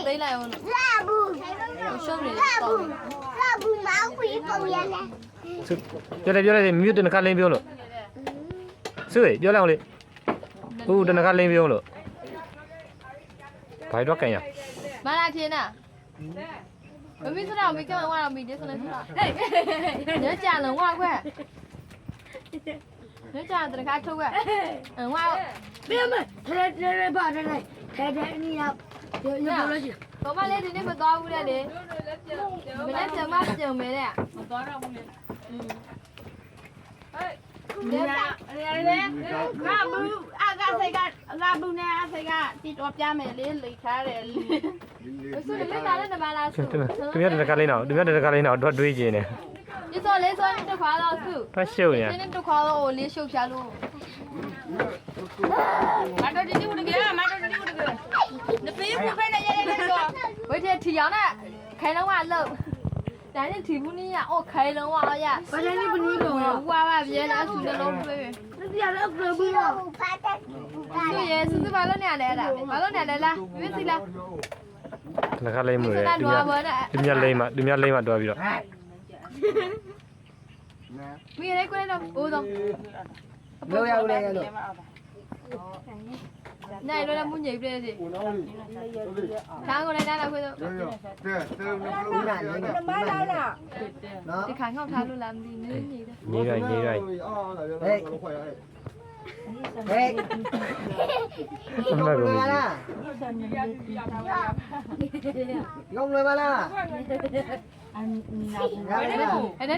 သိလိုက်အောင်လာဘူးရှုံးနေတယ်လာဘူးမောင်ခွေးပုံရလဲပြောလိုက်မြူတနခလိန်ပြုံးလို့ဆွေပြောလိုက်အောင်လေဟုတ်တနခလိန်ပြုံးလို့ဘာတော့ကန်ရမလာထင်းနာမမီစရာမီကမဝါမီဒီစနေစရာညကြလုံးဝခွဲညကြတခါထုတ်ခွဲဝါ别们，这把这来，这你要了去。ဘာမလေးဒီနေ့မသွားဘူးလေမနေ့ကျမကြုံမယ်တဲ့မသွားတော့ဘူးလေငါဘူးအကစိတ်ကငါဘူးနဲ့အစိတ်ကတီတော်ပြမယ်လေလိတ်ထားတယ်ဆိုလေတာလည်းတပါလားဆိုသူများတနခလိန်တော့တော့တွေးကျင်နေဒီဆိုလေးဆိုရင်တစ်ခါတော့သူဖတ်ရှုပ်နေဒီနေ့တစ်ခါတော့လေးရှုပ်ပြလို့မတော်ဒီဦးတကယ်မတော်ဒီဦးတကယ်နဖေးဘူးပဲနဲ့ရဲတော့ဝိတဲ့ထီအောင်နဲ့ခိုင်လုံးကလောက်ဒါနဲ့ထီဘူးနီးရအော်ခိုင်လုံးကရ把这你不你懂了，ဝါပါပြေးလားဆူနှလုံးတွေး这底下那个不要。သူရဲ့စစဘာလို့နေရလဲအဲ့ဒါဘာလို့နေလဲလားပြည့်စီလားတနခလိန်မှုလေသူများလိန်မှတွားပြီးတော့မိရဲကိုလည်းတော့အိုးတော့လောက်ရဦးလေလို့နိုင်လို့လည်းမှုညိပ်ပြည့်စီထားကိုလည်းနားတော့ခွေးတော့ဒီခိုင်ငေါ့ထားလို့လားမသိနင်းနေတယ်နေရိုင်းဟေးဟေးမမကုန်ဘူး用了吧啦？အဲ့ဒါ